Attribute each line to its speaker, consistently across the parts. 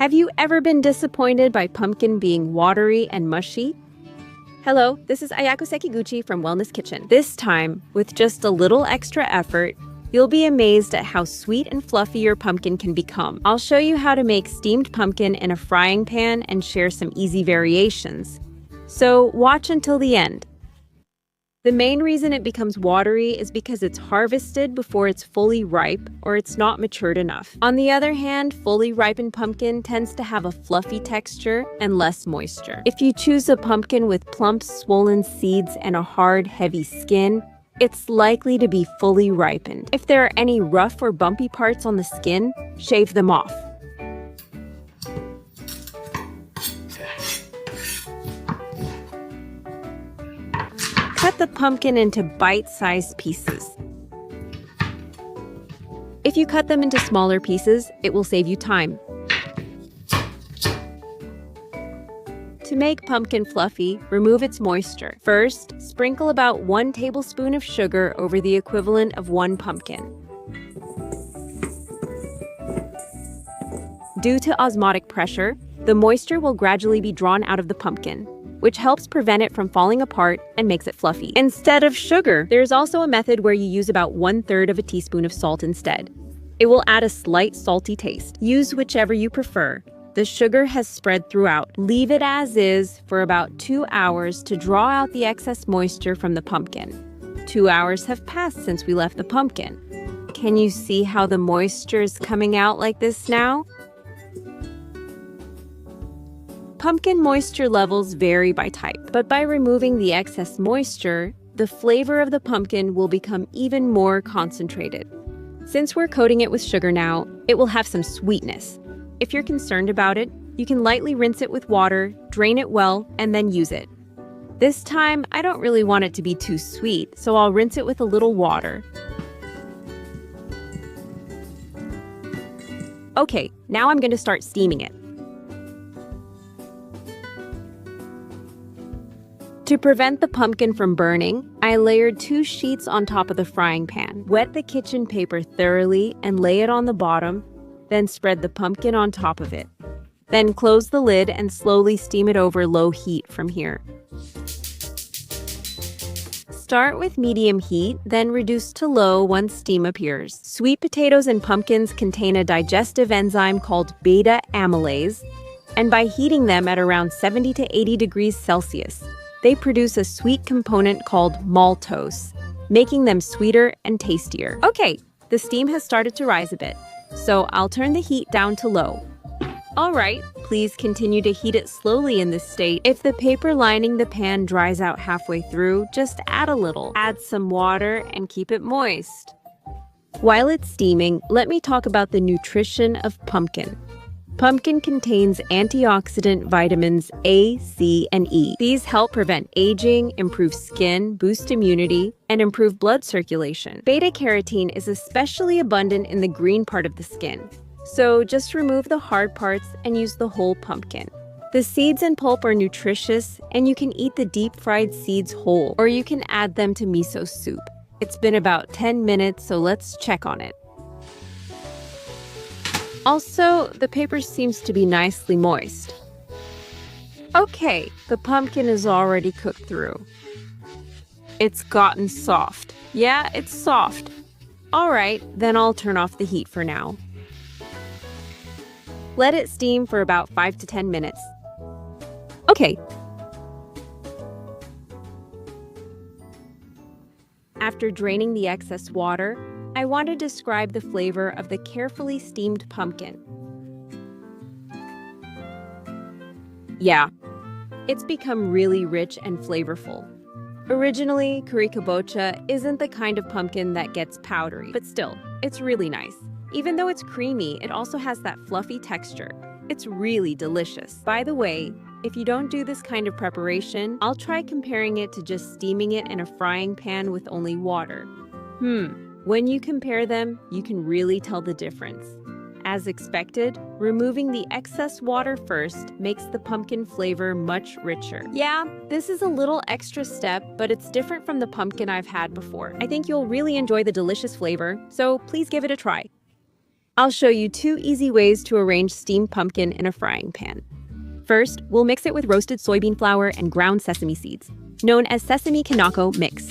Speaker 1: Have you ever been disappointed by pumpkin being watery and mushy? Hello, this is Ayako Sekiguchi from Wellness Kitchen. This time, with just a little extra effort, you'll be amazed at how sweet and fluffy your pumpkin can become. I'll show you how to make steamed pumpkin in a frying pan and share some easy variations. So watch until the end. The main reason it becomes watery is because it's harvested before it's fully ripe or it's not matured enough. On the other hand, fully ripened pumpkin tends to have a fluffy texture and less moisture. If you choose a pumpkin with plump, swollen seeds and a hard, heavy skin, it's likely to be fully ripened. If there are any rough or bumpy parts on the skin, shave them off. Cut the pumpkin into bite-sized pieces. If you cut them into smaller pieces, it will save you time. To make pumpkin fluffy, remove its moisture. First, sprinkle about 1 tablespoon of sugar over the equivalent of 1 pumpkin. Due to osmotic pressure, the moisture will gradually be drawn out of the pumpkin, which helps prevent it from falling apart and makes it fluffy. Instead of sugar, there's also a method where you use about 1/3 of a teaspoon of salt instead. It will add a slight salty taste. Use whichever you prefer. The sugar has spread throughout. Leave it as is for about 2 hours to draw out the excess moisture from the pumpkin. 2 hours have passed since we left the pumpkin. Can you see how the moisture is coming out like this now? Pumpkin moisture levels vary by type, but by removing the excess moisture, the flavor of the pumpkin will become even more concentrated. Since we're coating it with sugar now, it will have some sweetness. If you're concerned about it, you can lightly rinse it with water, drain it well, and then use it. This time, I don't really want it to be too sweet, so I'll rinse it with a little water. Okay, now I'm going to start steaming it. To prevent the pumpkin from burning, I layered 2 sheets on top of the frying pan. Wet the kitchen paper thoroughly and lay it on the bottom, then spread the pumpkin on top of it. Then close the lid and slowly steam it over low heat from here. Start with medium heat, then reduce to low once steam appears. Sweet potatoes and pumpkins contain a digestive enzyme called beta amylase, and by heating them at around 70 to 80 degrees Celsius, they produce a sweet component called maltose, making them sweeter and tastier. Okay, the steam has started to rise a bit, so I'll turn the heat down to low. All right, please continue to heat it slowly in this state. If the paper lining the pan dries out halfway through, just add a little. Add some water and keep it moist. While it's steaming, let me talk about the nutrition of pumpkin. Pumpkin contains antioxidant vitamins A, C, and E. These help prevent aging, improve skin, boost immunity, and improve blood circulation. Beta-carotene is especially abundant in the green part of the skin, so just remove the hard parts and use the whole pumpkin. The seeds and pulp are nutritious, and you can eat the deep-fried seeds whole, or you can add them to miso soup. It's been about 10 minutes, so let's check on it. Also, the paper seems to be nicely moist. Okay, the pumpkin is already cooked through. It's gotten soft. Yeah, it's soft. All right, then I'll turn off the heat for now. Let it steam for about 5 to 10 minutes. Okay. After draining the excess water, I want to describe the flavor of the carefully steamed pumpkin. Yeah, it's become really rich and flavorful. Originally, kurikabocha isn't the kind of pumpkin that gets powdery, but still, it's really nice. Even though it's creamy, it also has that fluffy texture. It's really delicious. By the way, if you don't do this kind of preparation, I'll try comparing it to just steaming it in a frying pan with only water. When you compare them, you can really tell the difference. As expected, removing the excess water first makes the pumpkin flavor much richer. Yeah, this is a little extra step, but it's different from the pumpkin I've had before. I think you'll really enjoy the delicious flavor, so please give it a try. I'll show you 2 easy ways to arrange steamed pumpkin in a frying pan. First, we'll mix it with roasted soybean flour and ground sesame seeds, known as Sesame Kinako mix.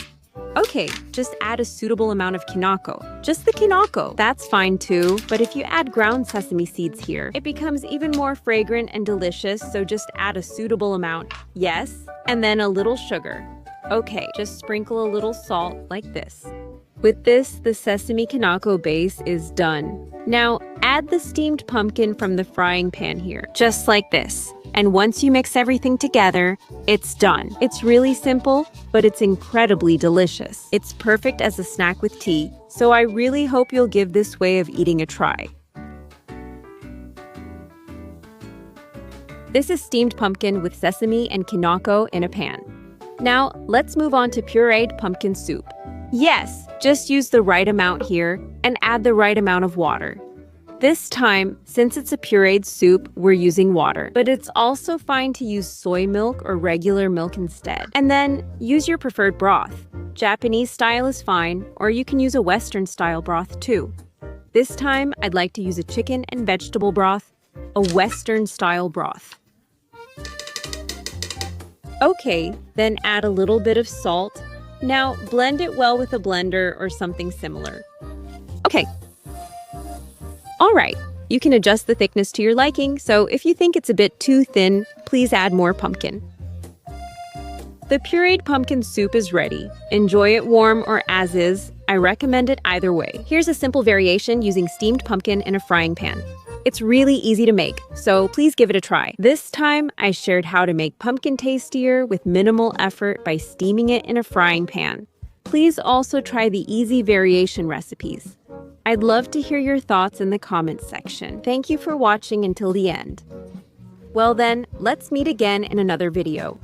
Speaker 1: Okay, just add a suitable amount of Kinako. Just the Kinako. That's fine too, but if you add ground sesame seeds here, it becomes even more fragrant and delicious, so just add a suitable amount. Yes, and then a little sugar. Okay, just sprinkle a little salt like this. With this, the sesame Kinako base is done. Now, add the steamed pumpkin from the frying pan here, just like this. And once you mix everything together, it's done. It's really simple, but it's incredibly delicious. It's perfect as a snack with tea, so I really hope you'll give this way of eating a try. This is steamed pumpkin with sesame and Kinako in a pan. Now, let's move on to pureed pumpkin soup. Yes, just use the right amount here and add the right amount of water. This time, since it's a pureed soup, we're using water, but it's also fine to use soy milk or regular milk instead. And then, use your preferred broth. Japanese style is fine, or you can use a Western style broth too. This time, I'd like to use a chicken and vegetable broth, a Western style broth. Okay, then add a little bit of salt. Now, blend it well with a blender or something similar. Okay. All right, you can adjust the thickness to your liking, so if you think it's a bit too thin, please add more pumpkin. The pureed pumpkin soup is ready. Enjoy it warm or as is. I recommend it either way. Here's a simple variation using steamed pumpkin in a frying pan. It's really easy to make, so please give it a try. This time, I shared how to make pumpkin tastier with minimal effort by steaming it in a frying pan. Please also try the easy variation recipes. I'd love to hear your thoughts in the comments section. Thank you for watching until the end. Well then, let's meet again in another video.